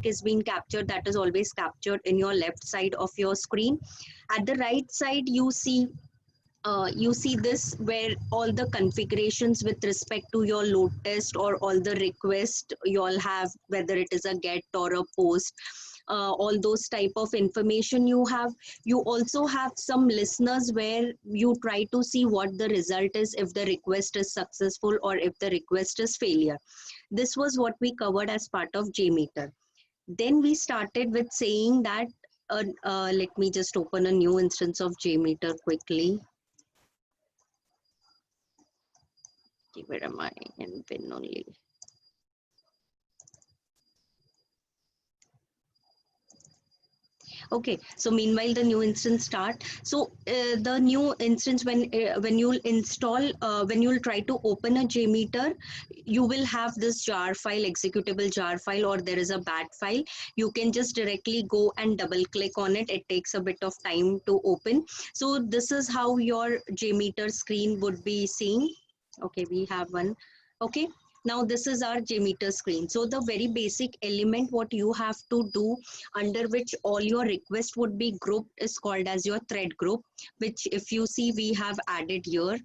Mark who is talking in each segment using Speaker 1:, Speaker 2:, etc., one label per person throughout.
Speaker 1: is being captured, that is always captured in your left side of your screen. At the right side, you see this where all the configurations with respect to your load test or all the request you all have, whether it is a get or a post, all those type of information you have. You also have some listeners where you try to see what the result is, if the request is successful or if the request is failure. This was what we covered as part of JMeter. Then we started with saying that let me just open a new instance of JMeter quickly. Where am I? In pin only. Okay, so meanwhile the new instance start. So the new instance, when you'll install, when you'll try to open a JMeter, you will have this jar file, executable jar file, or there is a bat file. You can just directly go and double click on it. It takes a bit of time to open. So this is how your JMeter screen would be seeing. Okay, we have one. Okay, now this is our JMeter screen. So the very basic element what you have to do, under which all your requests would be grouped, is called as your thread group, which if you see we have added here.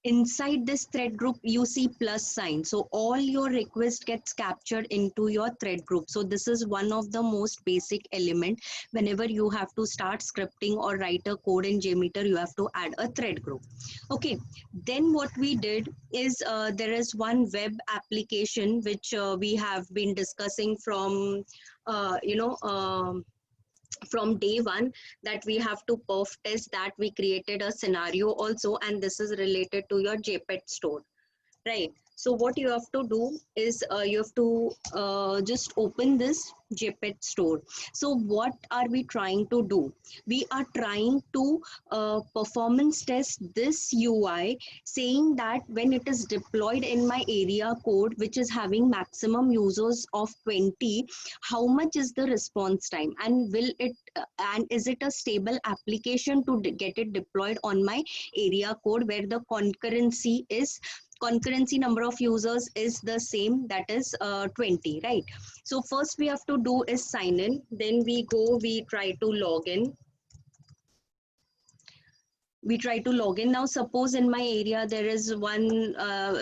Speaker 1: Inside this thread group you see plus sign, so all your request gets captured into your thread group. So this is one of the most basic element. Whenever you have to start scripting or write a code in JMeter, you have to add a thread group. Okay, then what we did is there is one web application which we have been discussing from from day one, that we have to perf test, that we created a scenario also, and this is related to your JPET store, right? So what you have to do is you have to just open this JPET store. So what are we trying to do? We are trying to performance test this UI, saying that when it is deployed in my area code, which is having maximum users of 20, how much is the response time, and will it and is it a stable application to get it deployed on my area code, where the concurrency number of users is the same, that is 20, right? So first we have to do is sign in, then we try to log in. Now suppose in my area there is one,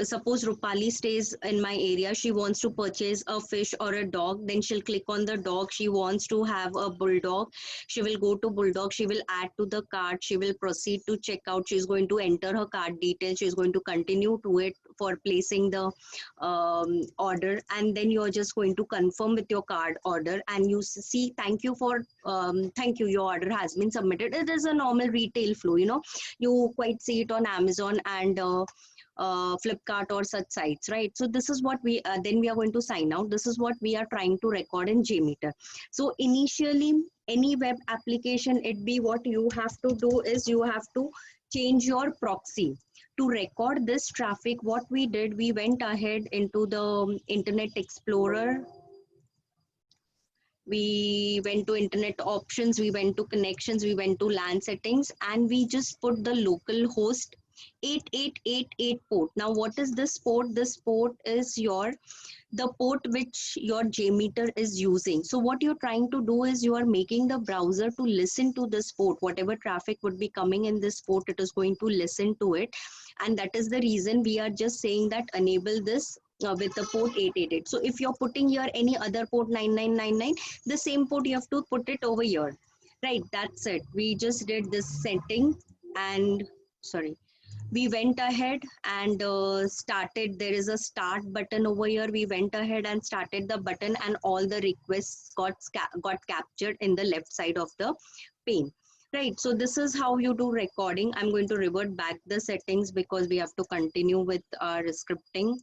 Speaker 1: suppose Rupali stays in my area, she wants to purchase a fish or a dog, then she'll click on the dog. She wants to have a bulldog, she will go to bulldog, she will add to the cart, she will proceed to checkout, she's going to enter her cart details, she's going to continue to it for placing the order, and then you're just going to confirm with your card order, and you see thank you, your order has been submitted. It is a normal retail flow, you quite see it on Amazon and Flipkart or such sites, right? So this is what we then we are going to sign out. This is what we are trying to record in JMeter. So initially, any web application, it be what you have to do is you have to change your proxy to record this traffic. What we did, we went ahead into the Internet Explorer, we went to internet options, we went to connections, we went to LAN settings, and we just put the local host 8888 port. Now what is this port? This port is the port which your JMeter is using. So what you're trying to do is you are making the browser to listen to this port. Whatever traffic would be coming in this port, it is going to listen to it, and that is the reason we are just saying that enable this with the port 888. So if you're putting here any other port 9999, the same port you have to put it over here, right? That's it. We just did this setting, and sorry, we went ahead and started. There is a start button over here. We went ahead and started the button, and all the requests got captured in the left side of the pane. Right, so this is how you do recording. I'm going to revert back the settings because we have to continue with our scripting.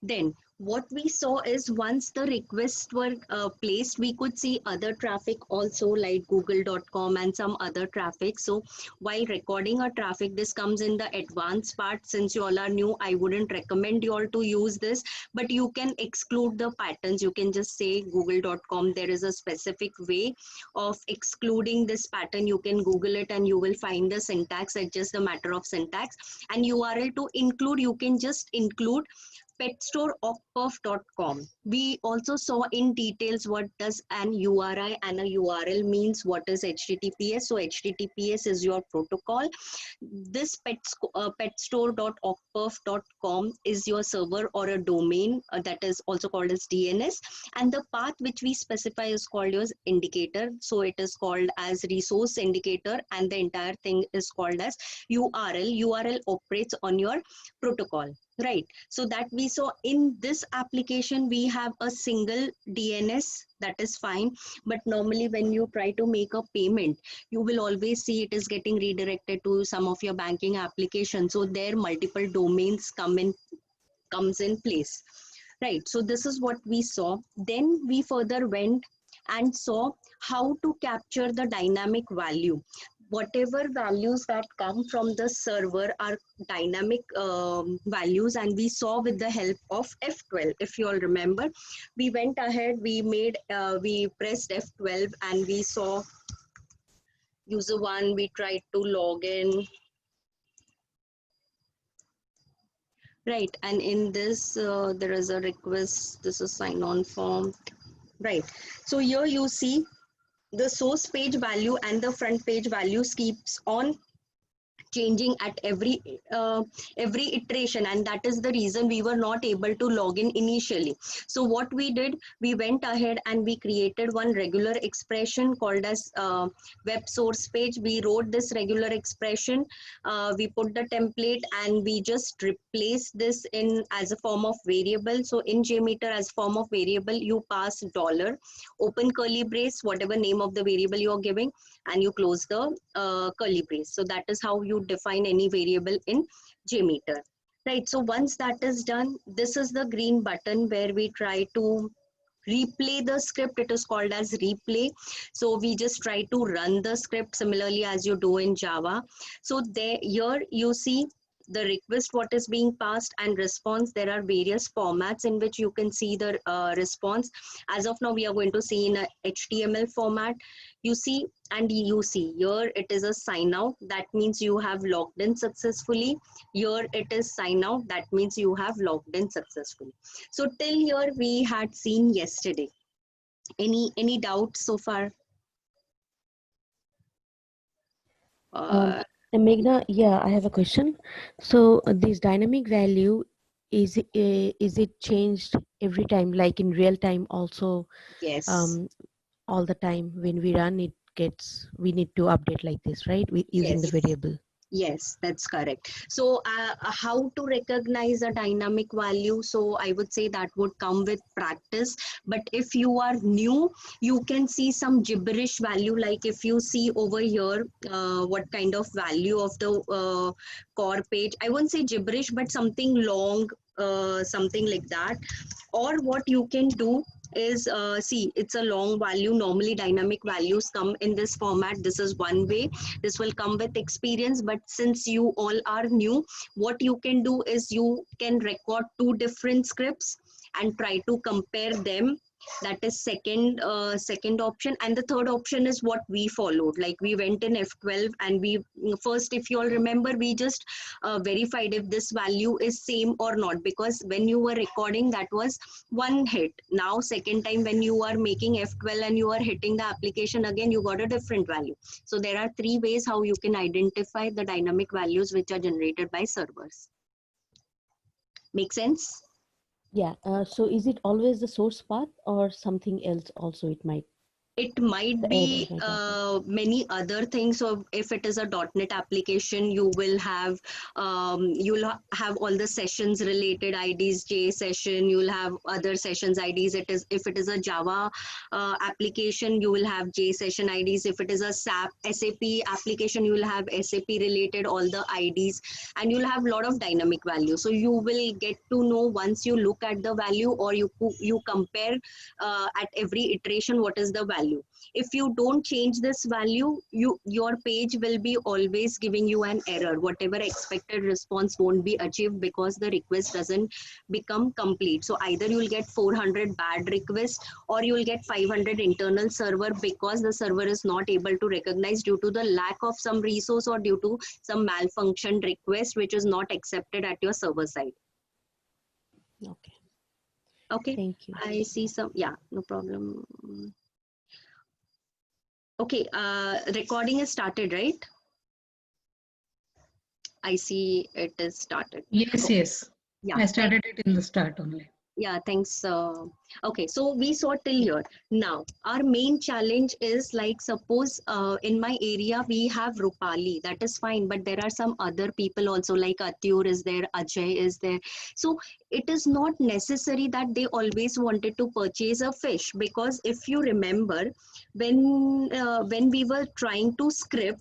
Speaker 1: Then what we saw is once the requests were placed, we could see other traffic also, like google.com and some other traffic. So while recording a traffic, this comes in the advanced part. Since you all are new, I wouldn't recommend you all to use this, but you can exclude the patterns. You can just say google.com. There is a specific way of excluding this pattern. You can Google it and you will find the syntax. It's just a matter of syntax. And URL to include, you can just include petstoreocperf.com. We also saw in details what does an URI and a URL means, what is HTTPS. So HTTPS is your protocol. This petstore.ocperf.com is your server or a domain that is also called as DNS, and the path which we specify is called as indicator. So it is called as resource indicator, and the entire thing is called as URL. URL operates on your protocol, right? So that we saw in this application, we have a single DNS, that is fine. But normally when you try to make a payment, you will always see it is getting redirected to some of your banking applications. So there multiple domains comes in place, right? So this is what we saw. Then we further went and saw how to capture the dynamic value. Whatever values that come from the server are dynamic values, and we saw with the help of F12. If you all remember, we went ahead, we pressed F12 and we saw user one, we tried to log in, right? And in this there is a request, this is sign on form, right? So here you see the source page value and the front page values keeps on changing at every iteration, and that is the reason we were not able to log in initially. So what we did, we went ahead and we created one regular expression called as web source page. We wrote this regular expression, we put the template, and we just replaced this in as a form of variable. So in JMeter, as form of variable, you pass dollar, open curly brace, whatever name of the variable you are giving, and you close the curly brace. So that is how you define any variable in JMeter, right? So once that is done, this is the green button where we try to replay the script. It is called as replay. So we just try to run the script similarly as you do in Java. So there, here you see the request, what is being passed, and response. There are various formats in which you can see the response. As of now, we are going to see in a HTML format. You see, and you see here it is a sign out. That means you have logged in successfully. Here it is sign out. That means you have logged in successfully. So till here we had seen yesterday. Any doubts so far?
Speaker 2: Meghna, yeah, I have a question. So this dynamic value, is it changed every time, like in real time also?
Speaker 1: Yes.
Speaker 2: All the time when we run it we need to update like this, right? Using the
Speaker 1: Yes.
Speaker 2: variable.
Speaker 1: Yes, that's correct. So how to recognize a dynamic value? So I would say that would come with practice. But if you are new, you can see some gibberish value. Like if you see over here, what kind of value of the core page. I won't say gibberish, but something long, something like that. Or what you can do is see, it's a long value. Normally dynamic values come in this format. This is one way. This will come with experience, but since you all are new, what you can do is you can record two different scripts and try to compare them. That is second option. And the third option is what we followed. Like we went in F12 and we first, if you all remember, we just verified if this value is same or not, because when you were recording, that was one hit. Now second time when you are making F12 and you are hitting the application again, you got a different value. So there are three ways how you can identify the dynamic values which are generated by servers. Make sense?
Speaker 2: Yeah. So is it always the source path or something else also?
Speaker 1: It might
Speaker 2: The error
Speaker 1: be
Speaker 2: might happen.
Speaker 1: many other things. So if it is a .NET application, you will have all the sessions related IDs, J session. You will have other sessions IDs. If it is a Java application, you will have J session IDs. If it is a SAP application, you will have SAP related all the IDs, and you'll have a lot of dynamic value. So you will get to know once you look at the value, or you compare at every iteration what is the value. If you don't change this value, your page will be always giving you an error. Whatever expected response won't be achieved because the request doesn't become complete. So either you'll get 400 bad requests, or you'll get 500 internal server, because the server is not able to recognize due to the lack of some resource or due to some malfunction request which is not accepted at your server side.
Speaker 2: Okay.
Speaker 1: Okay,
Speaker 2: Thank you.
Speaker 1: I see some, yeah, no problem. Okay, recording is started, right? I see it is started.
Speaker 3: Yes,
Speaker 1: Okay,
Speaker 3: yes.
Speaker 1: yeah,
Speaker 3: I started it in the start only.
Speaker 1: yeah, thanks. Okay, so we saw till here. Now, our main challenge is like, suppose in my area we have Rupali, that is fine, but there are some other people also, like Atyur is there, Ajay is there. So it is not necessary that they always wanted to purchase a fish, because if you remember, when we were trying to script,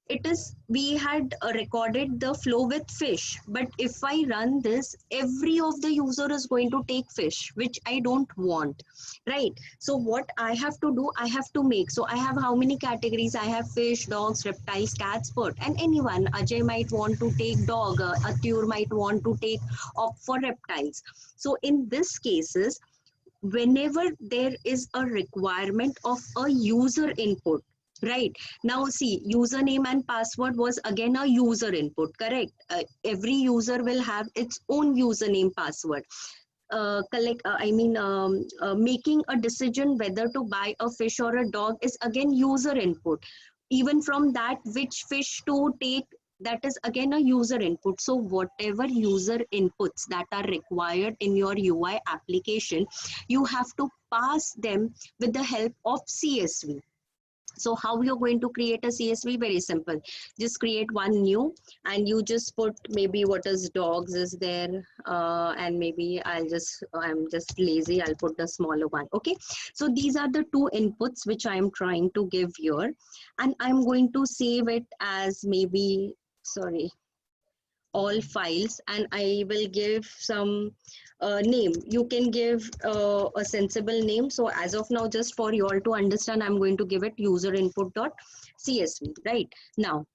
Speaker 1: it is, we had recorded the flow with fish, but if I run this, every of the user is going to take fish, which I don't want, right? So what I have to do, I have to make, so I have how many categories? I have fish, dogs, reptiles, cats, bird, and anyone. Ajay might want to take dog, Atyur might want to take opt for reptiles. So in this cases, whenever there is a requirement of a user input, right? Now see, username and password was again a user input, correct? Every user will have its own username, password. Making a decision whether to buy a fish or a dog is again user input. Even from that, which fish to take, that is again a user input. So whatever user inputs that are required in your UI application, you have to pass them with the help of CSV. So how you're going to create a CSV? Very simple. Just create one new, and you just put maybe what is dogs is there, and maybe I'm just lazy, I'll put the smaller one. Okay. So these are the two inputs which I'm trying to give here, and I'm going to save it as maybe, sorry, all files, and I will give some name. You can give a sensible name. So as of now, just for you all to understand, I'm going to give it user input dot CSV, right? Now,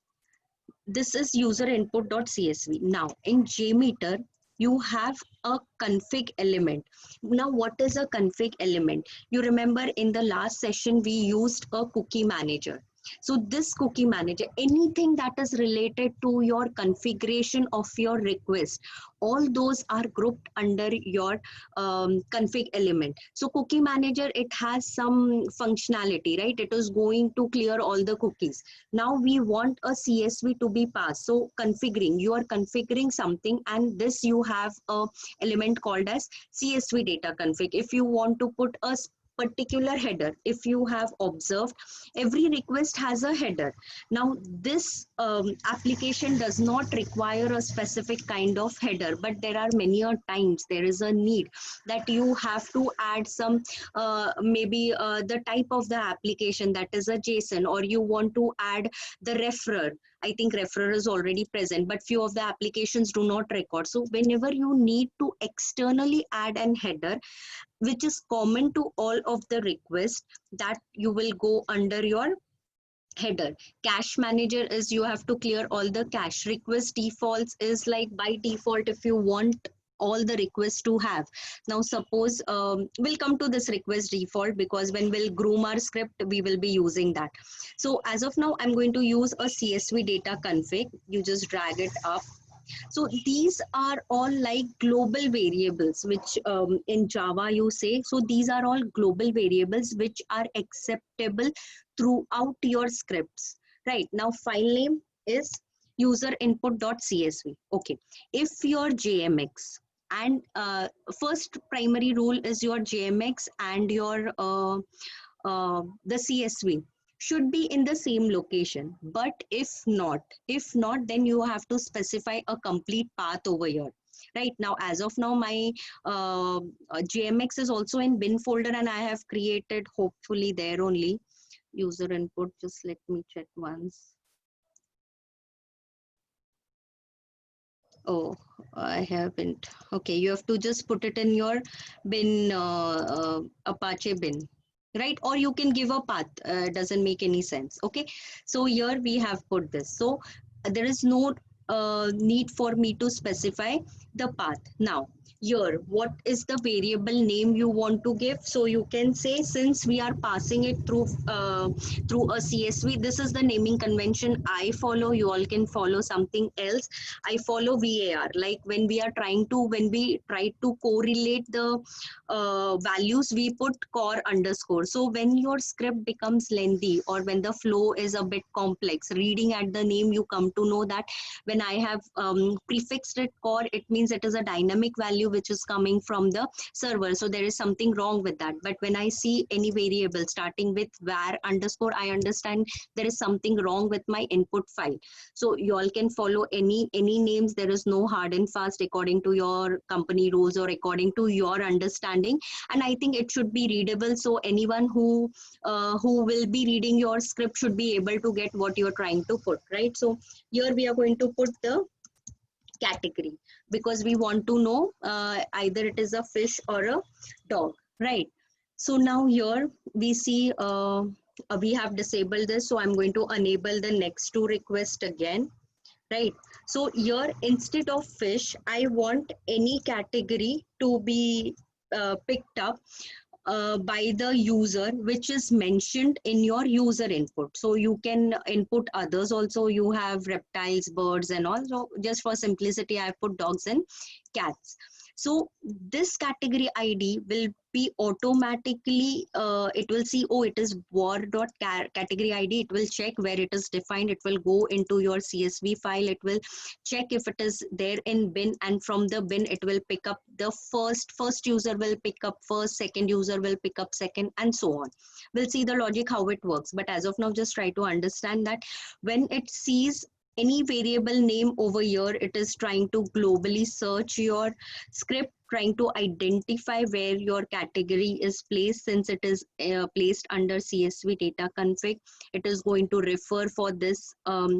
Speaker 1: this is user input dot CSV. Now in JMeter, you have a config element. Now, what is a config element? You remember in the last session, we used a cookie manager. So this cookie manager, anything that is related to your configuration of your request, all those are grouped under your config element. So cookie manager, it has some functionality, right? It is going to clear all the cookies. Now we want a CSV to be passed. So configuring, you are configuring something, and this you have a element called as CSV data config. If you want to put a particular header, if you have observed, every request has a header. Now this application does not require a specific kind of header, but there are many times there is a need that you have to add some maybe the type of the application, that is a JSON, or you want to add the referrer. I think referrer is already present, but few of the applications do not record. So whenever you need to externally add an header, which is common to all of the requests, that you will go under your header. Cache manager is, you have to clear all the cache. Request defaults is like by default, if you want all the requests to have. Now suppose we'll come to this request default, because when we'll groom our script, we will be using that. So as of now, I'm going to use a CSV data config. You just drag it up. So these are all like global variables, which in Java you say. So these are all global variables which are acceptable throughout your scripts. Right now, file name is user input.csv. Okay, if your JMX and first primary rule is your JMX and your the CSV should be in the same location. But if not, then you have to specify a complete path over here. Right now, as of now, my JMX is also in bin folder, and I have created hopefully there only user input. Just let me check once. Oh, I haven't. Okay, you have to just put it in your bin, Apache bin, right? Or you can give a path, doesn't make any sense. Okay, so here we have put this. So there is no need for me to specify the path. Now here what is the variable name you want to give. So you can say, since we are passing it through a CSV, this is the naming convention I follow. You all can follow something else. I follow VAR, like when we try to correlate the values, we put core underscore. So when your script becomes lengthy or when the flow is a bit complex, reading at the name, you come to know that when I have prefixed it core, it means it is a dynamic value which is coming from the server. So there is something wrong with that. But when I see any variable starting with var underscore, I understand there is something wrong with my input file. So you all can follow any names. There is no hard and fast according to your company rules or according to your understanding. And I think it should be readable. So anyone who will be reading your script should be able to get what you're trying to put, right? So here we are going to put the category because we want to know either it is a fish or a dog, right? So now here we see we have disabled this, so I'm going to enable the next to request again, right? So here instead of fish, I want any category to be picked up by the user, which is mentioned in your user input. So you can input others also. You have reptiles, birds and all. So just for simplicity, I put dogs and cats. So this category ID will be automatically, it will see, oh, it is war.category ID. It will check where it is defined. It will go into your CSV file. It will check if it is there in bin, and from the bin, it will pick up the first user will pick up first, second user will pick up second, and so on. We'll see the logic, how it works. But as of now, just try to understand that when it sees any variable name over here, it is trying to globally search your script, trying to identify where your category is placed. Since it is placed under CSV data config, it is going to refer for this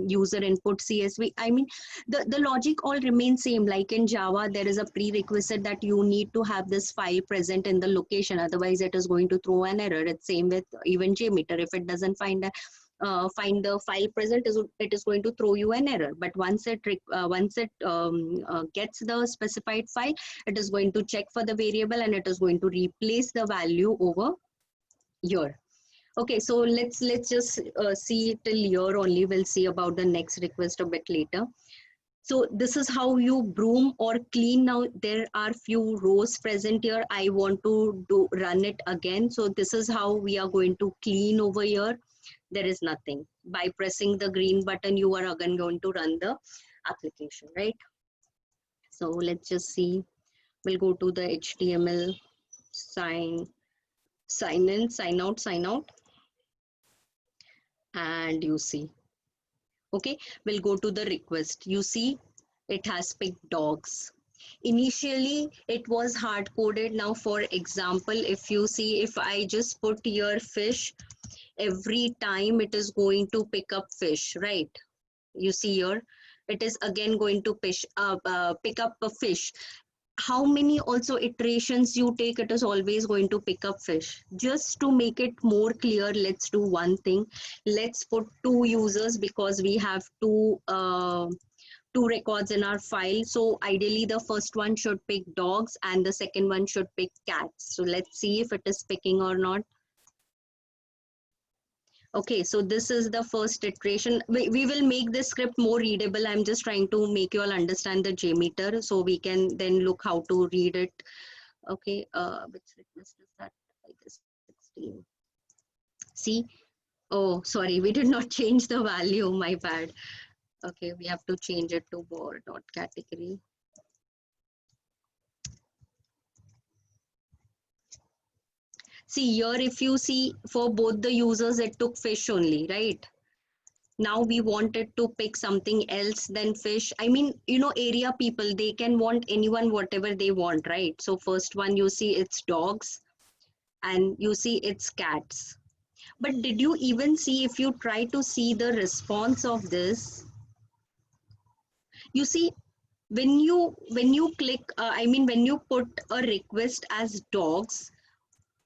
Speaker 1: user input CSV. I mean, the logic all remains same. Like in Java, there is a prerequisite that you need to have this file present in the location, otherwise it is going to throw an error. It's same with even JMeter. If it doesn't find the file present, it is going to throw you an error. But once it gets the specified file, it is going to check for the variable and it is going to replace the value over here. Okay, so let's just see till here only. We'll see about the next request a bit later. So this is how you broom or clean. Now there are few rows present here. I want to run it again. So this is how we are going to clean over here. There is nothing. By pressing the green button, you are again going to run the application, right? So let's just see. We'll go to the HTML sign in, sign out, and you see. Okay, we'll go to the request. You see, it has picked dogs. Initially, it was hard coded. Now, for example, if you see, if I just put here fish, every time it is going to pick up fish, right? You see here, it is again going to pick up a fish. How many also iterations you take, it is always going to pick up fish. Just to make it more clear, let's do one thing. Let's put 2 users because we have two records in our file. So ideally the first one should pick dogs and the second one should pick cats. So let's see if it is picking or not. Okay, so this is the first iteration. We will make this script more readable. I'm just trying to make you all understand the JMeter so we can then look how to read it. Okay, which request is that? I guess 16. See? Oh, sorry, we did not change the value, my bad. Okay, we have to change it to war.category. See here, if you see for both the users, it took fish only, right? Now we wanted to pick something else than fish. I mean, you know, area people, they can want anyone, whatever they want, right? So first one, you see it's dogs and you see it's cats. But did you even see, if you try to see the response of this, you see, when you click, when you put a request as dogs,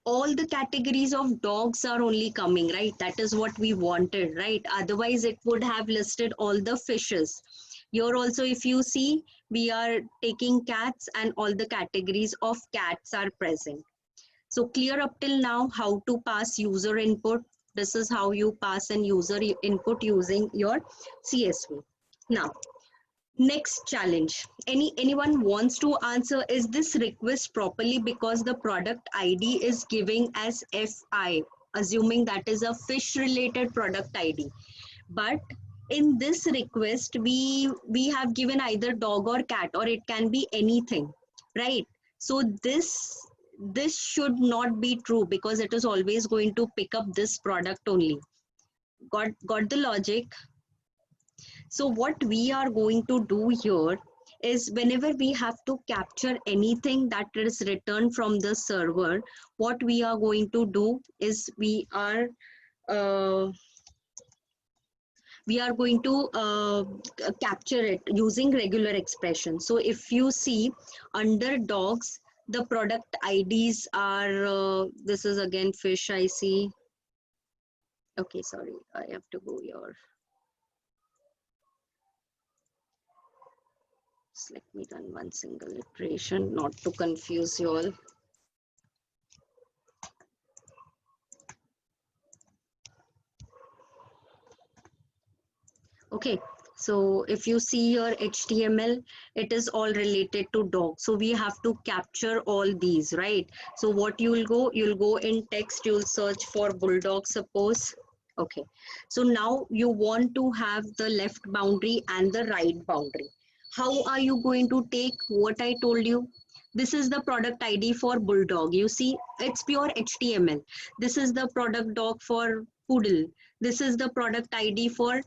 Speaker 1: all the categories of dogs are only coming, right? That is what we wanted, right? Otherwise, it would have listed all the fishes. Here also, if you see, we are taking cats and all the categories of cats are present. So clear up till now how to pass user input. This is how you pass an user input using your CSV. Now, next challenge. Anyone wants to answer, is this request properly because the product ID is giving as FI, assuming that is a fish related product ID. But in this request, we have given either dog or cat, or it can be anything, right? So this should not be true because it is always going to pick up this product only. Got the logic? So what we are going to do here is, whenever we have to capture anything that is returned from the server, what we are going to do is we are going to capture it using regular expression. So if you see under dogs, the product IDs are, this is again fish, I see. Okay, sorry, I have to go here. Just let me run one single iteration, not to confuse you all. Okay, so if you see your HTML, it is all related to dog. So we have to capture all these, right? So what you'll go in text, you'll search for bulldog, suppose. Okay, so now you want to have the left boundary and the right boundary. How are you going to take what I told you? This is the product ID for bulldog. You see, it's pure HTML. This is the product dog for poodle. This is the product ID for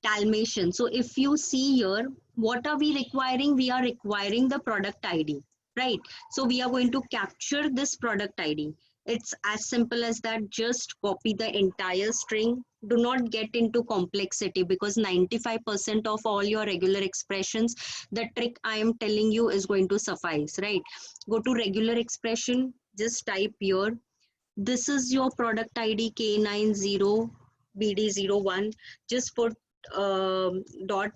Speaker 1: Dalmatian. So if you see here, what are we requiring? We are requiring the product ID, right? So we are going to capture this product ID. It's as simple as that. Just copy the entire string. Do not get into complexity, because 95% of all your regular expressions, the trick I am telling you is going to suffice, right? Go to regular expression, just type here. This is your product ID K90 BD01. Just put dot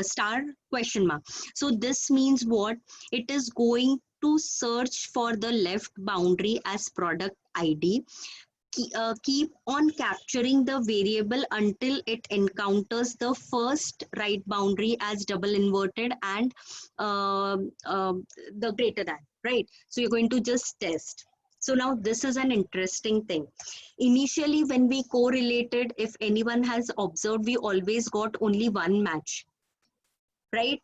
Speaker 1: star question mark. So this means what? It is going to search for the left boundary as product ID. Keep on capturing the variable until it encounters the first right boundary as double inverted and the greater than, right? So you're going to just test. So now this is an interesting thing. Initially, when we correlated, if anyone has observed, we always got only one match, right?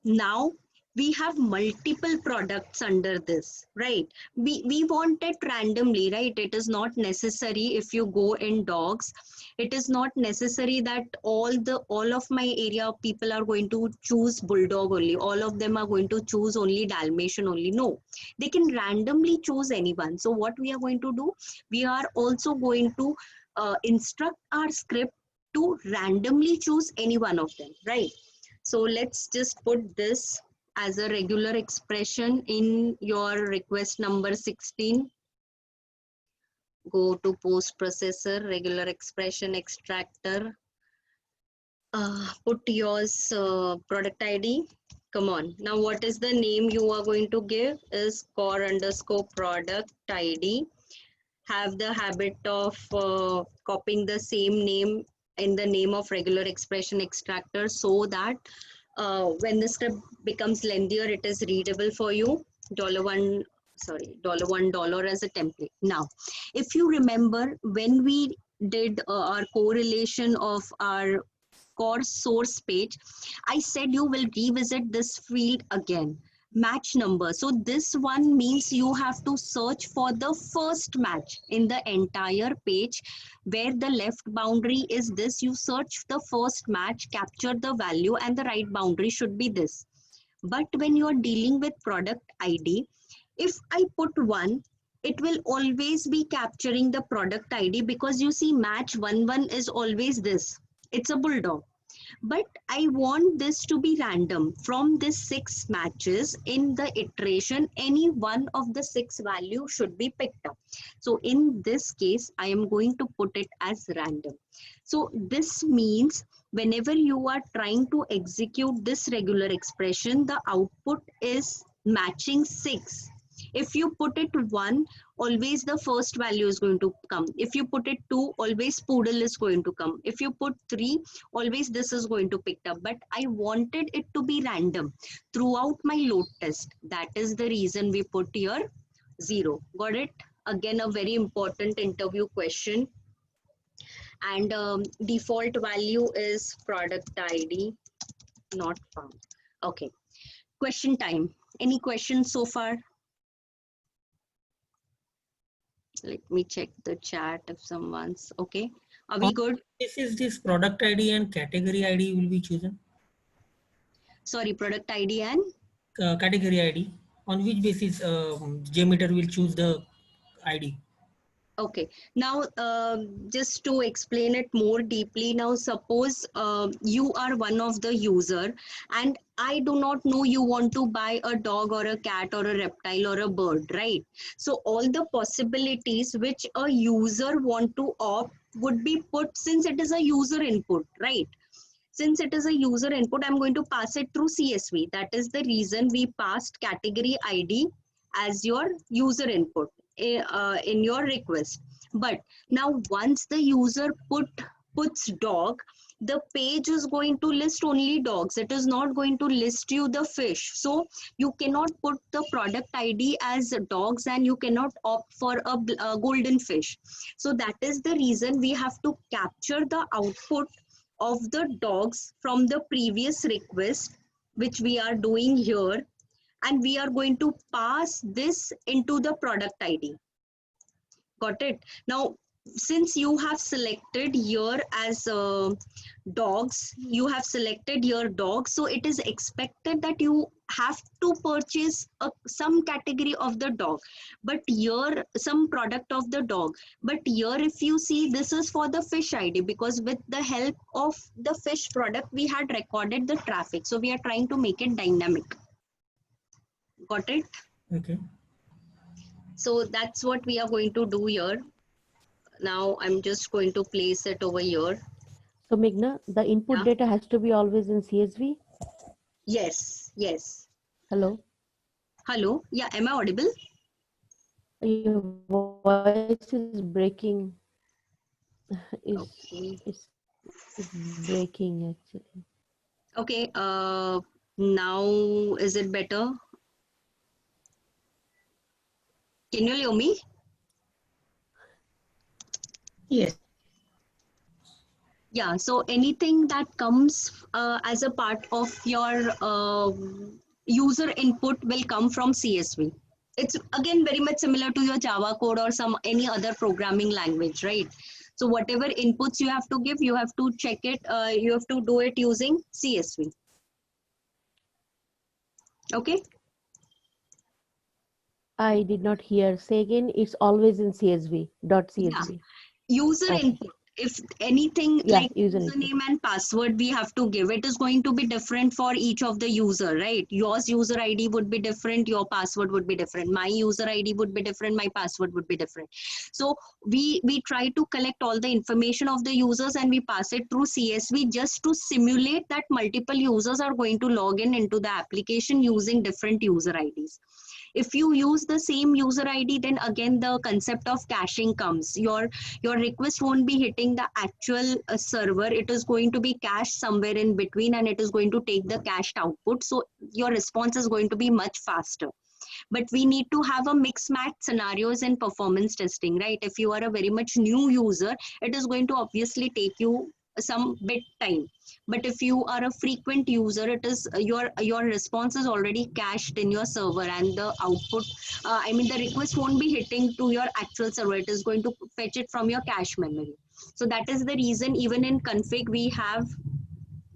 Speaker 1: Now we have multiple products under this, right? We want it randomly, right? It is not necessary. If you go in dogs, it is not necessary that all of my area people are going to choose bulldog only. All of them are going to choose only Dalmatian only. No, they can randomly choose anyone. So what we are going to do, we are also going to instruct our script to randomly choose any one of them, right? So let's just put this as a regular expression in your request number 16. Go to post processor, regular expression extractor. Put yours product ID. Come on. Now what is the name you are going to give? Is core underscore product ID. Have the habit of copying the same name in the name of regular expression extractor, so that when the script becomes lengthier, it is readable for you. $1 as a template. Now, if you remember, when we did our correlation of our course source page, I said you will revisit this field again. Match number. So this one means you have to search for the first match in the entire page, where the left boundary is this. You search the first match, capture the value, and the right boundary should be this. But when you are dealing with product ID, if I put 1, it will always be capturing the product ID, because you see match 11 is always this. It's a bulldog. But I want this to be random. From this 6 matches in the iteration, any one of the 6 values should be picked up. So in this case, I am going to put it as random. So this means whenever you are trying to execute this regular expression, the output is matching 6. If you put it 1, always the first value is going to come. If you put it 2, always poodle is going to come. If you put 3, always this is going to pick up. But I wanted it to be random throughout my load test. That is the reason we put here 0. Got it? Again, a very important interview question. And default value is product ID, not found. Okay. Question time. Any questions so far? Let me check the chat if someone's okay. Are we good?
Speaker 4: This product ID and category ID will be chosen.
Speaker 1: Sorry, product ID and
Speaker 4: category ID. On which basis JMeter will choose the ID?
Speaker 1: okay. Now, just to explain it more deeply, now suppose you are one of the user and I do not know you want to buy a dog or a cat or a reptile or a bird, right? So all the possibilities which a user want to opt would be put, since it is a user input, right? Since it is a user input, I'm going to pass it through CSV. That is the reason we passed category ID as your user input in your request. But now once the user puts dog, the page is going to list only dogs. It is not going to list you the fish. So you cannot put the product ID as dogs and you cannot opt for a golden fish. So that is the reason we have to capture the output of the dogs from the previous request, which we are doing here, and we are going to pass this into the product ID. Got it? Now, since you have selected here as dogs, you have selected your dog, so it is expected that you have to purchase some category of the dog, but here some product of the dog. But here if you see, this is for the fish ID, because with the help of the fish product we had recorded the traffic, so we are trying to make it dynamic. Got it?
Speaker 4: Okay.
Speaker 1: So that's what we are going to do here. Now I'm just going to place it over here.
Speaker 2: So Meghna, the input data has to be always in CSV?
Speaker 1: Yes, yes.
Speaker 2: Hello?
Speaker 1: Hello? Yeah, am I audible?
Speaker 2: Your voice is breaking. It's breaking actually.
Speaker 1: Okay, now is it better? Can you hear me?
Speaker 3: Yes.
Speaker 1: Yeah, so anything that comes as a part of your user input will come from CSV. It's again very much similar to your Java code or any other programming language, right? So whatever inputs you have to give, you have to check it, you have to do it using CSV. Okay?
Speaker 2: I did not hear. Say again, it's always in CSV, .csv.
Speaker 1: Yeah. User input. If anything like username and password we have to give, it is going to be different for each of the user, right? Yours user ID would be different, your password would be different, my user ID would be different, my password would be different. So we try to collect all the information of the users and we pass it through CSV just to simulate that multiple users are going to log in into the application using different user IDs. If you use the same user ID, then again the concept of caching comes. Your request won't be hitting the actual server. It is going to be cached somewhere in between and it is going to take the cached output. So your response is going to be much faster. But we need to have a mix match scenarios in performance testing, right? If you are a very much new user, it is going to obviously take you some bit time. But if you are a frequent user, it is your response is already cached in your server and the output, I mean the request won't be hitting to your actual server. It is going to fetch it from your cache memory. So that is the reason even in config we have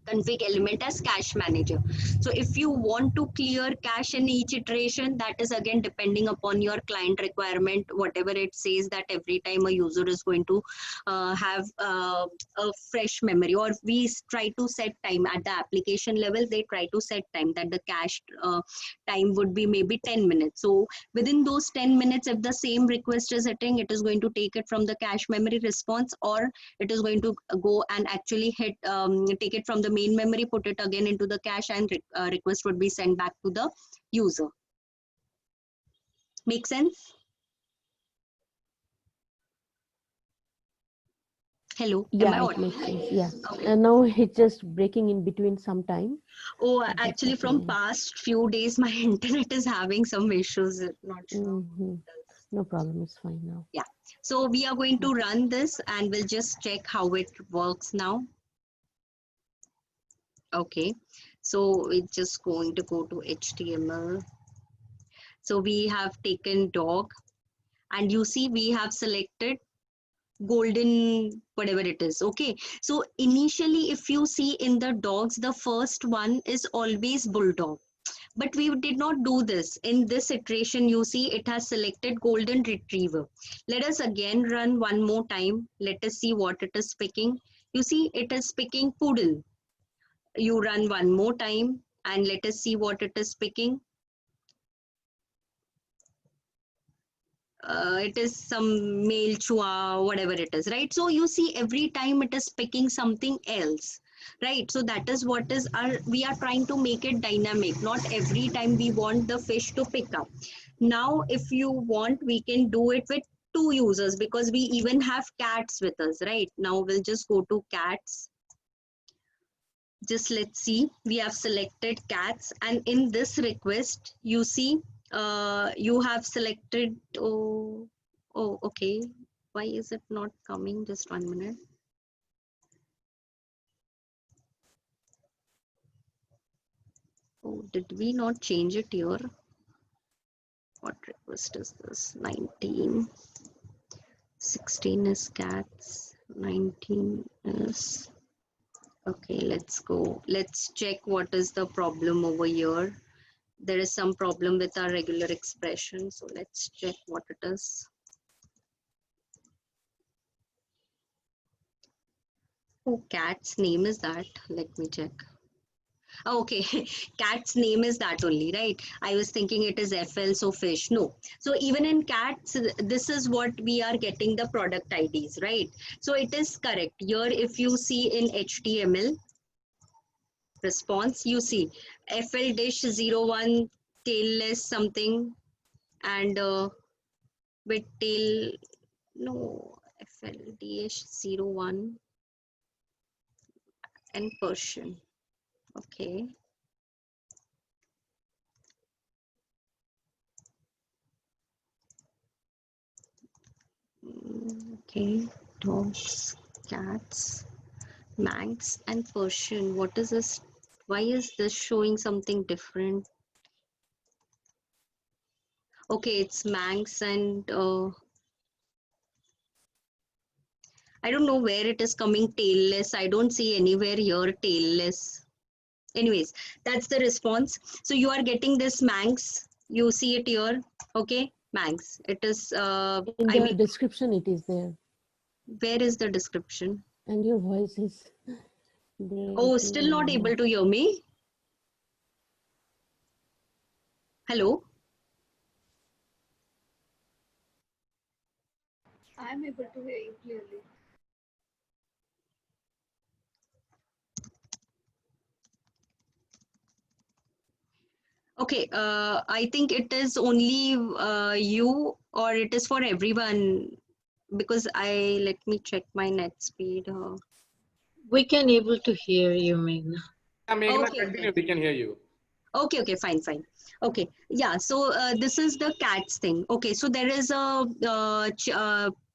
Speaker 1: config element as cache manager. So if you want to clear cache in each iteration, that is again depending upon your client requirement, whatever it says that every time a user is going to have a fresh memory, or we try to set time at the application level, they try to set time that the cache time would be maybe 10 minutes. So within those 10 minutes, if the same request is hitting, it is going to take it from the cache memory response, or it is going to go and actually hit take it from the main memory, put it again into the cache, and request would be sent back to the user. Make sense? Hello, am I
Speaker 2: Yeah, it
Speaker 1: audible?
Speaker 2: makes sense. Yeah.
Speaker 1: Okay.
Speaker 2: And now it's just breaking in between some time.
Speaker 1: Oh,
Speaker 2: That's
Speaker 1: actually from
Speaker 2: okay.
Speaker 1: past few days my internet is having some issues, not sure.
Speaker 2: No problem. It's fine now.
Speaker 1: Yeah, so we are going to run this and we'll just check how it works now. Okay, so we're just going to go to HTML. So we have taken dog, and you see we have selected golden whatever it is. Okay, so initially if you see in the dogs, the first one is always bulldog, but we did not do this. In this iteration, you see it has selected golden retriever. Let us again run one more time. Let us see what it is picking. You see it is picking poodle. You run one more time and let us see what it is picking. It is some male chua, whatever it is, right? So you see every time it is picking something else, right? So that is what is we are trying to make it dynamic. Not every time we want the fish to pick up. Now if you want, we can do it with 2 users, because we even have cats with us, right? Now we'll just go to cats. Just let's see, we have selected cats, and in this request you see you have selected, oh okay, why is it not coming? Just 1 minute. Oh, did we not change it here? What request is this? 19, 16 is cats, 19 is, okay, let's go. Let's check what is the problem over here. There is some problem with our regular expression, so let's check what it is. Oh, cat's name is that. Let me check. Oh, okay, cat's name is that only, right? I was thinking it is FL, so fish. No. So even in cats, this is what we are getting the product IDs, right? So it is correct. Here, if you see in HTML response, you see FL dish 01 tailless something, and with tail, no, FLDH 01 and Persian. Okay. Okay, dogs, cats, Manx and Persian. What is this? Why is this showing something different? Okay, it's Manx and I don't know where it is coming tailless. I don't see anywhere here tailless. Anyways, that's the response. So you are getting this Manx. You see it here. Okay, Manx. It is,
Speaker 2: In
Speaker 1: I
Speaker 2: the
Speaker 1: mean,
Speaker 2: description, it is there.
Speaker 1: where is the description?
Speaker 2: And your voice is
Speaker 1: Oh, still not able to hear me? Hello?
Speaker 5: I'm able to hear you clearly.
Speaker 1: Okay, I think it is only you, or it is for everyone, because let me check my net speed.
Speaker 3: We can able to hear you, Meghna.
Speaker 6: Yeah, Meghna,
Speaker 1: Okay,
Speaker 6: continue.
Speaker 1: okay.
Speaker 6: We can hear you.
Speaker 1: Okay, fine. Okay, yeah, so this is the cats thing. Okay, so there is a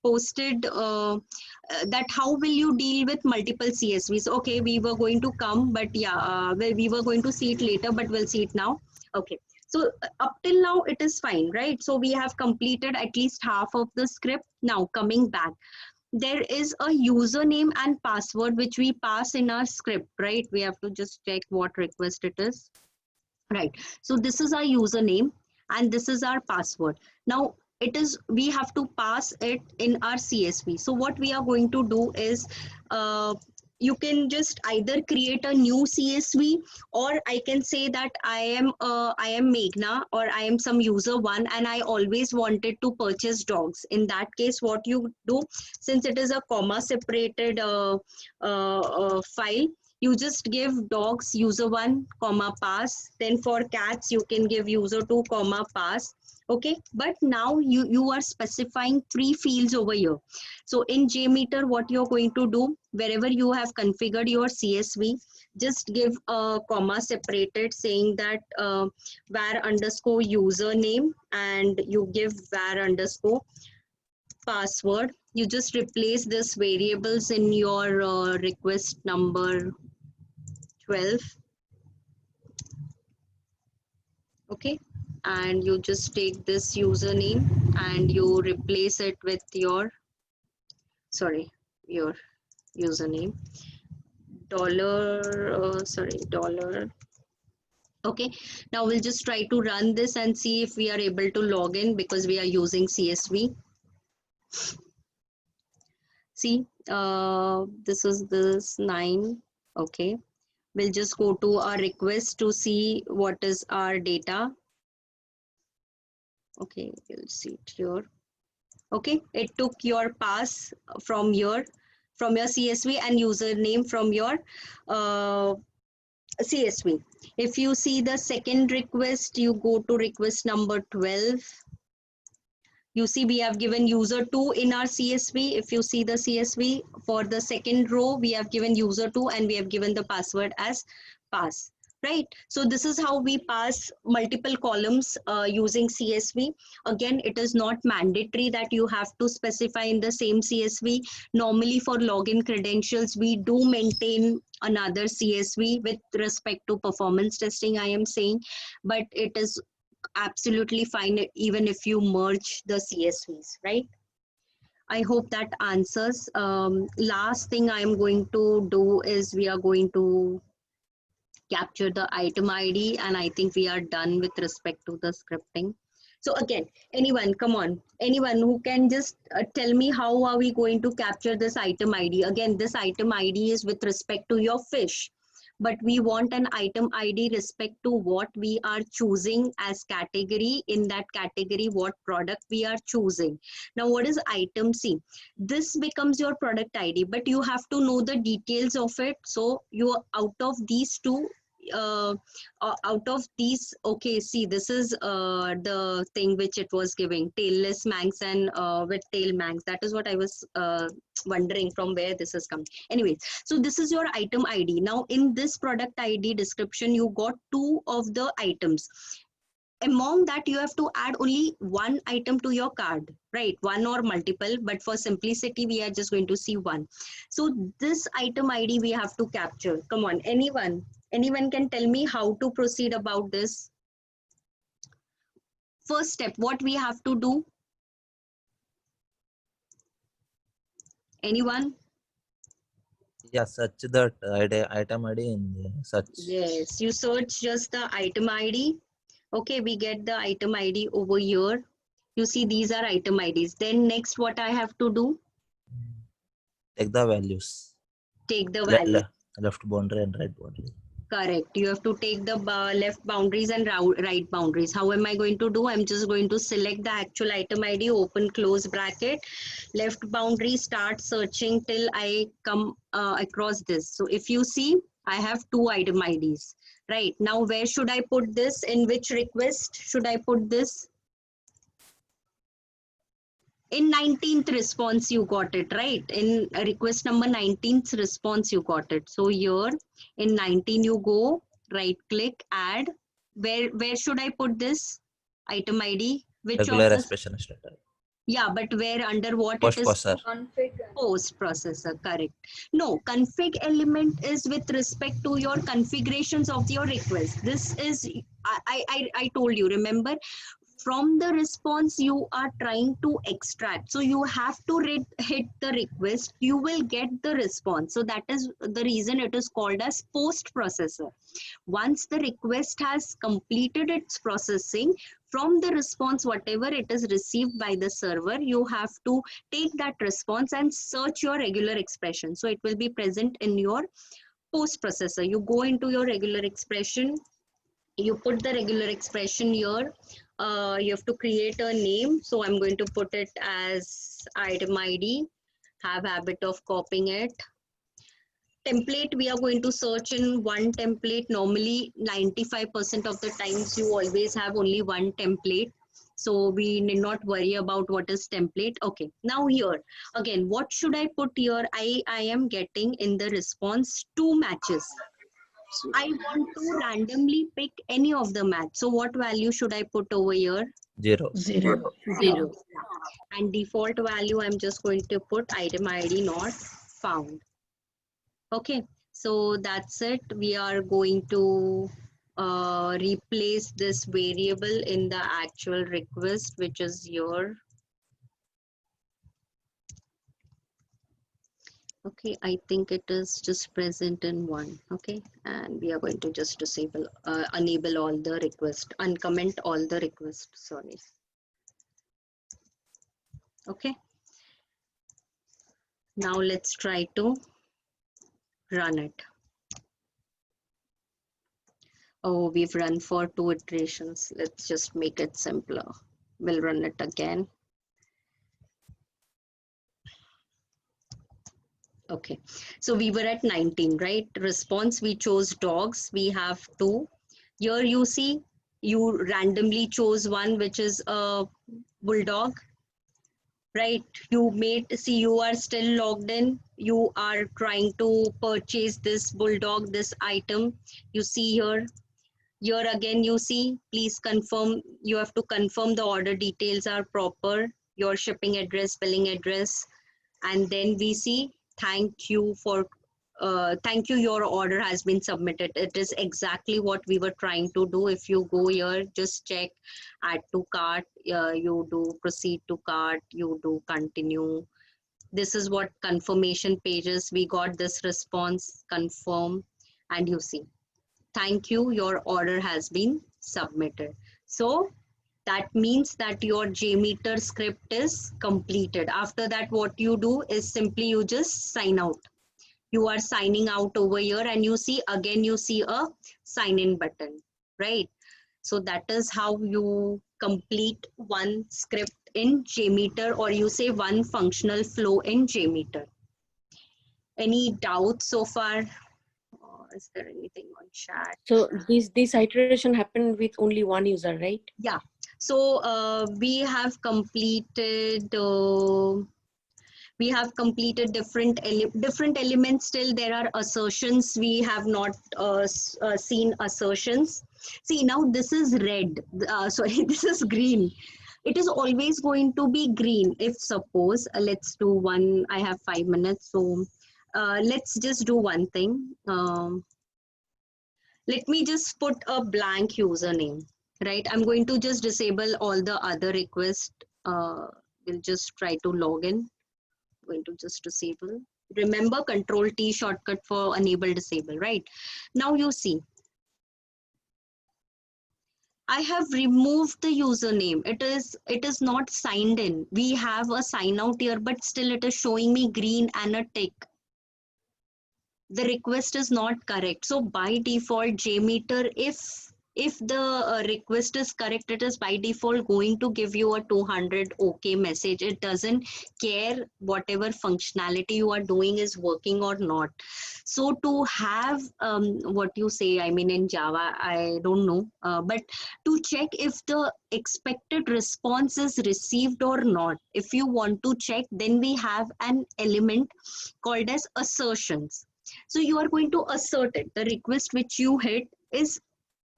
Speaker 1: posted that how will you deal with multiple CSVs? Okay, we were going to come, but yeah, we were going to see it later, but we'll see it now. Okay, so up till now it is fine, right? So we have completed at least half of the script. Now coming back, there is a username and password which we pass in our script, right? We have to just check what request it is. Right. So this is our username and this is our password. Now we have to pass it in our CSV. So what we are going to do is you can just either create a new CSV, or I can say that I am Meghna, or I am some user one and I always wanted to purchase dogs. In that case, what you do, since it is a comma separated file, you just give dogs user1 comma pass, then for cats you can give user2 comma pass. Okay, but now you are specifying 3 fields over here. So in JMeter, what you're going to do, wherever you have configured your CSV, just give a comma separated saying that var underscore username, and you give var underscore password. You just replace this variables in your request number 12. Okay, and you just take this username and you replace it with your username $. Okay, now we'll just try to run this and see if we are able to log in, because we are using CSV. See, this is this 9. Okay, we'll just go to our request to see what is our data. Okay, you'll see it here. Okay, it took your pass from your CSV and username from your CSV. If you see the second request, you go to request number 12. You see we have given user2 in our CSV. If you see the CSV, for the second row, we have given user2 and we have given the password as pass. Right. So this is how we pass multiple columns using CSV. Again, it is not mandatory that you have to specify in the same CSV. Normally for login credentials, we do maintain another CSV with respect to performance testing, I am saying, but it is absolutely fine even if you merge the CSVs, right? I hope that answers. Last thing I am going to do is we are going to capture the item ID, and I think we are done with respect to the scripting. So again, anyone, come on, anyone who can just tell me how are we going to capture this item ID? Again, this item ID is with respect to your fish, but we want an item ID respect to what we are choosing as category. In that category, what product we are choosing. Now, what is item C? This becomes your product ID, but you have to know the details of it. So you are out of these two, okay, see, this is the thing which it was giving, tailless Manx and with tail Manx. That is what I was wondering from where this is coming. Anyways, so this is your item ID. Now in this product ID description, you got 2 of the items. Among that, you have to add only 1 item to your card, right? 1 or multiple, but for simplicity, we are just going to see 1. So this item ID we have to capture. Come on, anyone can tell me how to proceed about this? First step, what we have to do? Anyone?
Speaker 6: Yeah, search that item ID in the search.
Speaker 1: Yes, you search just the item ID. Okay, we get the item ID over here. You see, these are item IDs. Then next, what I have to do?
Speaker 6: Take the values.
Speaker 1: Take the value.
Speaker 6: Left boundary and right boundary.
Speaker 1: Correct. You have to take the left boundaries and right boundaries. How am I going to do? I'm just going to select the actual item ID, open close bracket, left boundary, start searching till I come across this. So if you see, I have 2 item IDs. Right. Now, where should I put this? In which request should I put this? In 19th response, you got it, right? In request number 19th response, you got it. So here in 19, you go right click, add. Where should I put this item ID? Which
Speaker 6: regular
Speaker 1: of the,
Speaker 6: expression data.
Speaker 1: Yeah, but where, under what
Speaker 6: Post
Speaker 1: it is?
Speaker 6: processor.
Speaker 5: Config.
Speaker 1: Post processor, correct. No, config element is with respect to your configurations of your request. This is, I told you, remember, from the response you are trying to extract. So you have to hit the request, you will get the response. So that is the reason it is called as post processor. Once the request has completed its processing, from the response, whatever it is received by the server, you have to take that response and search your regular expression. So it will be present in your post processor. You go into your regular expression, you put the regular expression here. You have to create a name. So I'm going to put it as item ID. Have habit of copying it. Template, we are going to search in one template. Normally 95% of the times you always have only one template. So we need not worry about what is template. Okay, now here again, what should I put here? I am getting in the response 2 matches. I want to randomly pick any of the match. So what value should I put over here?
Speaker 6: 0.
Speaker 3: 0.
Speaker 1: 0. And default value, I'm just going to put item ID not found. Okay, so that's it. We are going to replace this variable in the actual request, which is here. Okay, I think it is just present in 1. Okay, and we are going to just disable, enable all the requests, uncomment all the requests. Sorry. Okay. Now let's try to run it. Oh, we've run for 2 iterations. Let's just make it simpler. We'll run it again. Okay, so we were at 19, right? Response, we chose dogs. We have 2. Here you see, you randomly chose one, which is a bulldog, right? You see you are still logged in. You are trying to purchase this bulldog, this item. You see here. Here again, you see, please confirm, you have to confirm the order details are proper, your shipping address, billing address, and then we see, thank you, your order has been submitted. It is exactly what we were trying to do. If you go here, just check add to cart, you do proceed to cart, you do continue. This is what confirmation pages, we got this response, confirm, and you see, thank you, your order has been submitted. So that means that your JMeter script is completed. After that, what you do is simply you just sign out. You are signing out over here and you see, again, you see a sign in button, right? So that is how you complete one script in JMeter, or you say one functional flow in JMeter. Any doubts so far? Is there anything on chat?
Speaker 2: So this iteration happened with only one user, right?
Speaker 1: Yeah. So we have completed different elements. Still there are assertions. We have not seen assertions. See, now this is red. Sorry, this is green. It is always going to be green. If suppose, let's do one, I have 5 minutes. So let's just do one thing. Let me just put a blank username, right? I'm going to just disable all the other requests. We'll just try to log in. I'm going to just disable. Remember Control T shortcut for enable disable, right? Now you see, I have removed the username. It is not signed in. We have a sign out here, but still it is showing me green and a tick. The request is not correct. So by default, JMeter, if the request is correct, it is by default going to give you a 200 OK message. It doesn't care whatever functionality you are doing is working or not. So to have what you say, I mean in Java, I don't know, but to check if the expected response is received or not, if you want to check, then we have an element called as assertions. So you are going to assert it. The request which you hit is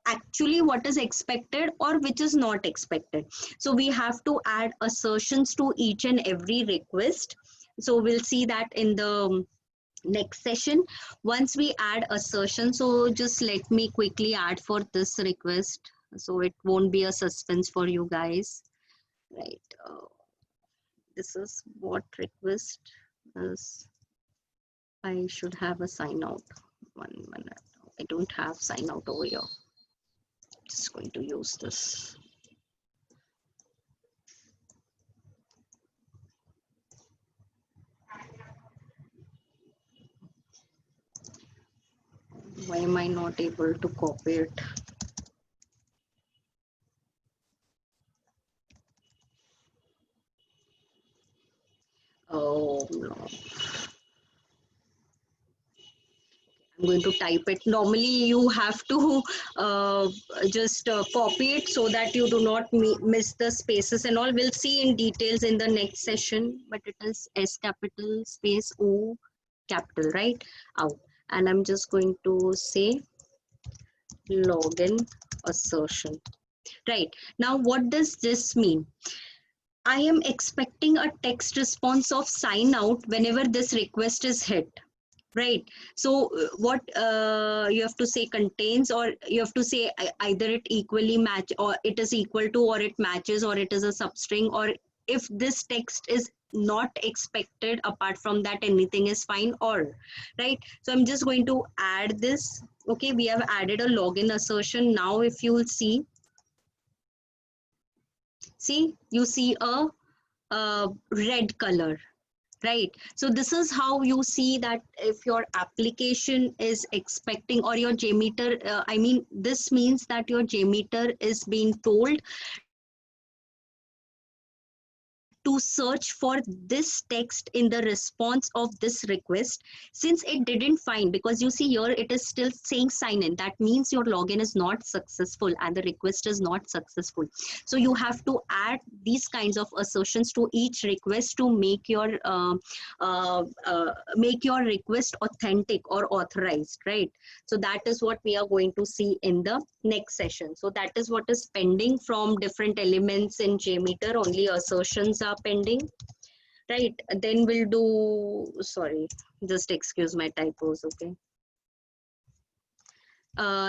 Speaker 1: actually what is expected or which is not expected. So we have to add assertions to each and every request. So we'll see that in the next session. Once we add assertion, so just let me quickly add for this request. so it won't be a suspense for you guys, right? This is what request is. I should have a sign out. 1 minute. I don't have sign out over here. Just going to use this. Why am I not able to copy it? Oh no. I'm going to type it. Normally you have to just copy it so that you do not miss the spaces and all. We'll see in details in the next session, but it is S capital space O capital, right? Out. And I'm just going to say login assertion. Right. Now, what does this mean? I am expecting a text response of sign out whenever this request is hit. Right. So what you have to say contains, or you have to say either it equally match, or it is equal to, or it matches, or it is a substring, or if this text is not expected, apart from that anything is fine, or right. So I'm just going to add this. Okay, we have added a login assertion. Now if you will see you see a red color. Right. So this is how you see that if your application is expecting, or your JMeter, I mean, this means that your JMeter is being told to search for this text in the response of this request. Since it didn't find, because you see here it is still saying sign in, that means your login is not successful and the request is not successful. So you have to add these kinds of assertions to each request to make your request authentic or authorized, right? So that is what we are going to see in the next session. So that is what is pending from different elements in JMeter. Only assertions are pending, right? Then we'll do, sorry, just excuse my typos. Okay.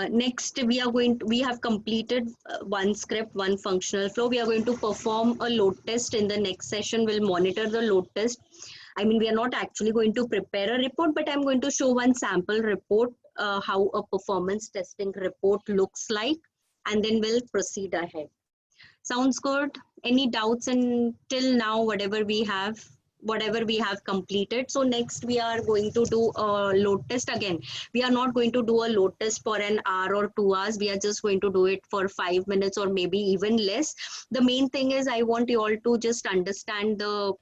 Speaker 1: Next, we have completed one script, one functional flow. We are going to perform a load test in the next session. We'll monitor the load test. I mean, we are not actually going to prepare a report, but I'm going to show one sample report, how a performance testing report looks like, and then we'll proceed ahead. Sounds good? Any doubts until now, whatever we have completed? So next we are going to do a load test. Again, we are not going to do a load test for an hour or 2 hours. We are just going to do it for 5 minutes or maybe even less. The main thing is I want you all to just understand the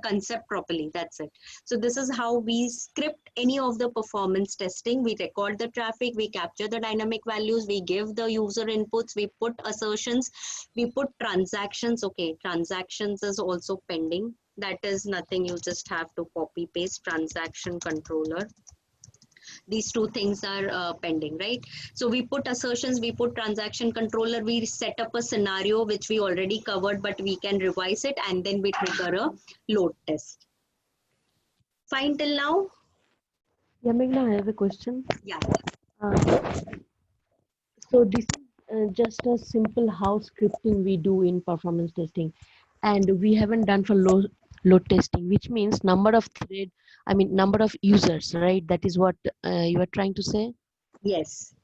Speaker 1: concept properly. That's it. So this is how we script any of the performance testing. We record the traffic, we capture the dynamic values, we give the user inputs, we put assertions, we put transactions. Okay, transactions is also pending. That is nothing, you just have to copy paste transaction controller. These two things are pending, right? So we put assertions, we put transaction controller, we set up a scenario which we already covered, but we can revise it, and then we trigger a load test. Fine till now?
Speaker 2: Yeah, Meghna, I have a question.
Speaker 1: Yeah.
Speaker 2: So this is just a simple house scripting we do in performance testing, and we haven't done for load testing, which means number of number of users, right? That is what you are trying to say?
Speaker 1: Yes.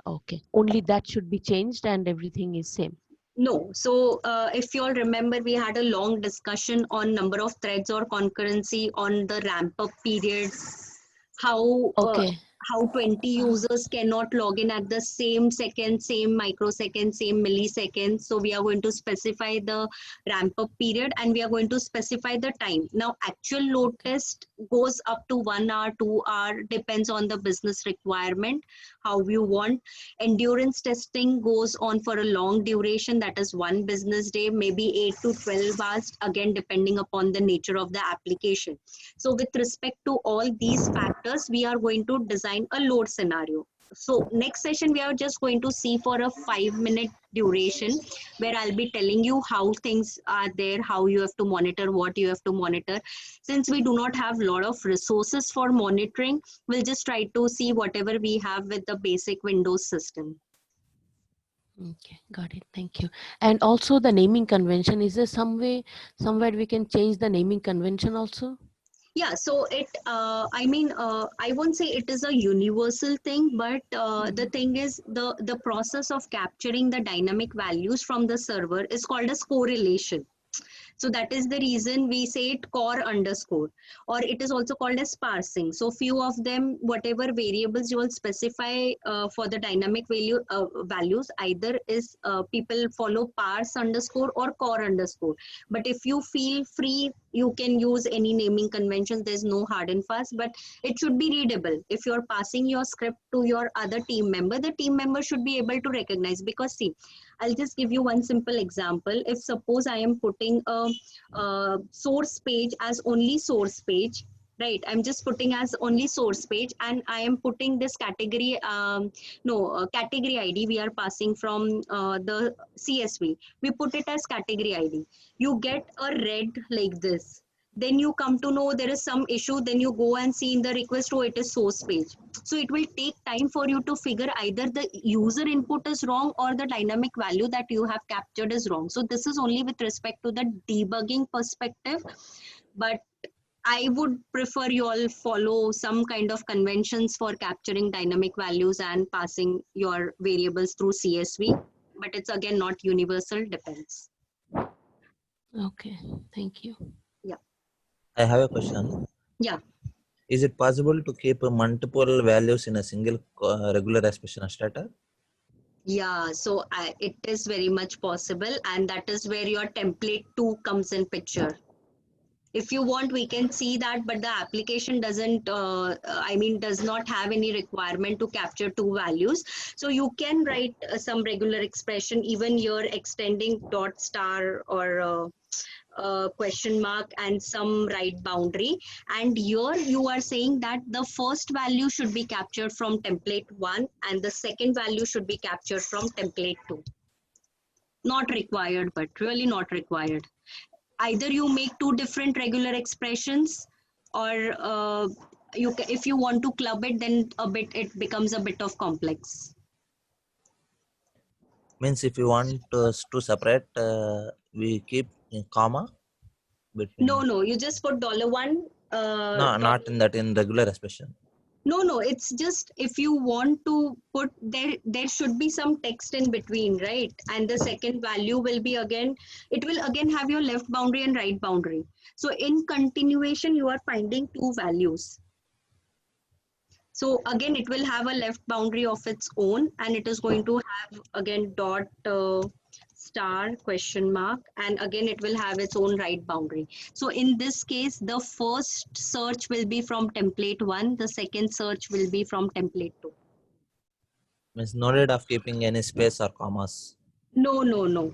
Speaker 2: Okay. Only that should be changed and everything is same.
Speaker 1: No. So if you all remember, we had a long discussion on number of threads or concurrency, on the ramp up periods, how
Speaker 2: Okay.
Speaker 1: how 20 users cannot log in at the same second, same microsecond, same millisecond. So we are going to specify the ramp up period, and we are going to specify the time. Now actual load test goes up to 1 hour, 2 hour, depends on the business requirement, how you want. Endurance testing goes on for a long duration, that is 1 business day, maybe 8 to 12 hours, again depending upon the nature of the application. So with respect to all these factors, we are going to design a load scenario. So next session, we are just going to see for a 5-minute duration, where I'll be telling you how things are there, how you have to monitor, what you have to monitor. Since we do not have a lot of resources for monitoring, we'll just try to see whatever we have with the basic Windows system.
Speaker 2: Okay, got it. Thank you. And also the naming convention, is there some way, somewhere we can change the naming convention also?
Speaker 1: Yeah, so I won't say it is a universal thing, but the thing is the process of capturing the dynamic values from the server is called as correlation. So that is the reason we say it core underscore, or it is also called as parsing. So few of them, whatever variables you will specify for the dynamic values, either is people follow parse underscore or core underscore. But if you feel free, you can use any naming conventions. There's no hard and fast, but it should be readable. If you're passing your script to your other team member, the team member should be able to recognize. Because see, I'll just give you one simple example. If suppose I am putting a source page as only source page, right? I'm just putting as only source page, and I am putting this category, category ID we are passing from the CSV. We put it as category ID. You get a red like this. Then you come to know there is some issue. Then you go and see in the request, oh, it is source page. So it will take time for you to figure either the user input is wrong or the dynamic value that you have captured is wrong. So this is only with respect to the debugging perspective, but I would prefer you all follow some kind of conventions for capturing dynamic values and passing your variables through CSV, but it's again not universal, depends.
Speaker 2: Okay, thank you.
Speaker 6: I have a question.
Speaker 1: Yeah.
Speaker 6: Is it possible to keep multiple values in a single regular expression status?
Speaker 1: Yeah, so it is very much possible, and that is where your template 2 comes in picture. If you want, we can see that, but the application doesn't, does not have any requirement to capture 2 values. So you can write some regular expression, even you're extending dot star or question mark and some right boundary. And here you are saying that the first value should be captured from template 1 and the second value should be captured from template 2. Not required, but really not required. Either you make 2 different regular expressions, or if you want to club it, then it becomes a bit of complex.
Speaker 6: Means if you want to separate, we keep in comma between.
Speaker 1: No, you just put $1.
Speaker 6: No, not in that, in regular expression.
Speaker 1: No, it's just if you want to put there should be some text in between, right? And the second value will be again, it will again have your left boundary and right boundary. So in continuation, you are finding 2 values. So again, it will have a left boundary of its own, and it is going to have again dot star question mark, and again it will have its own right boundary. So in this case, the first search will be from template 1, the second search will be from template 2.
Speaker 6: Means no need of keeping any space or commas.
Speaker 1: No,
Speaker 6: Oh,
Speaker 1: no,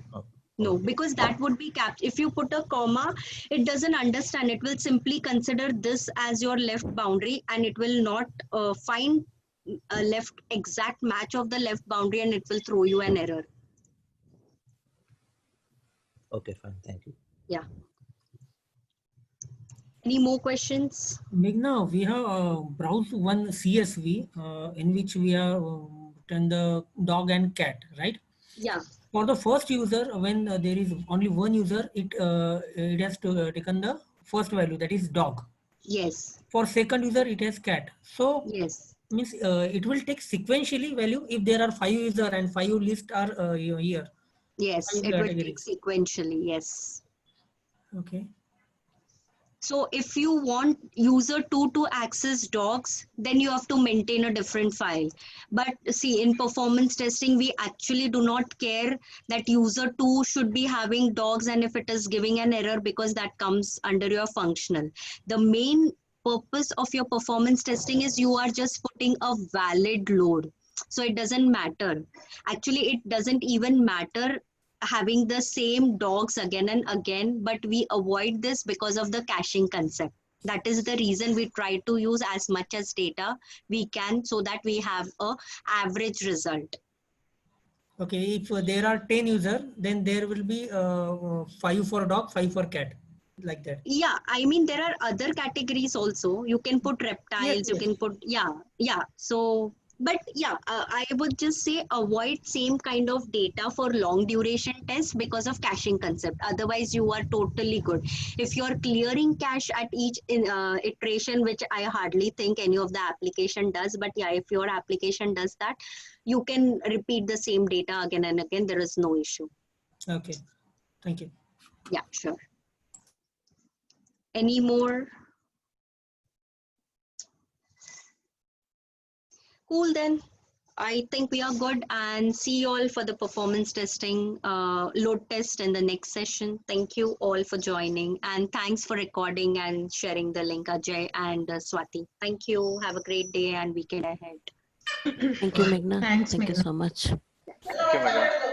Speaker 6: okay.
Speaker 1: because that would be if you put a comma, it doesn't understand. It will simply consider this as your left boundary, and it will not find a left exact match of the left boundary, and it will throw you an error.
Speaker 6: Okay, fine. Thank you.
Speaker 1: Yeah. Any more questions?
Speaker 4: Meghna, we have browsed one CSV in which we have written the dog and cat, right?
Speaker 1: Yeah.
Speaker 4: For the first user, when there is only one user, it has taken the first value, that is dog.
Speaker 1: Yes.
Speaker 4: For second user, it has cat. So
Speaker 1: Yes.
Speaker 4: means it will take sequentially value if there are 5 users and 5 lists are here.
Speaker 1: Yes,
Speaker 4: 5
Speaker 1: it will take
Speaker 4: categories.
Speaker 1: sequentially. Yes.
Speaker 4: Okay.
Speaker 1: So if you want user 2 to access dogs, then you have to maintain a different file. But see, in performance testing, we actually do not care that user 2 should be having dogs, and if it is giving an error, because that comes under your functional. The main purpose of your performance testing is you are just putting a valid load. So it doesn't matter. Actually, it doesn't even matter having the same dogs again and again, but we avoid this because of the caching concept. That is the reason we try to use as much as data we can, so that we have a average result.
Speaker 4: Okay, if there are 10 users, then there will be 5 for dog, 5 for cat, like that.
Speaker 1: Yeah, I mean, there are other categories also. You can put reptiles,
Speaker 4: Yes.
Speaker 1: you can put, yeah. So But yeah, I would just say avoid same kind of data for long duration tests because of caching concept. Otherwise, you are totally good. If you're clearing cache at each iteration, which I hardly think any of the application does, but yeah, if your application does that, you can repeat the same data again and again. There is no issue.
Speaker 4: Okay. Thank you.
Speaker 1: Yeah, sure. Any more? Cool then. I think we are good, and see you all for the performance testing load test in the next session. Thank you all for joining, and thanks for recording and sharing the link, Ajay and Swati. Thank you. Have a great day and weekend ahead.
Speaker 2: Thank you, Meghna.
Speaker 3: Thanks,
Speaker 2: Thank you
Speaker 3: Meghna.
Speaker 2: so much.
Speaker 7: Thank you, Meghna.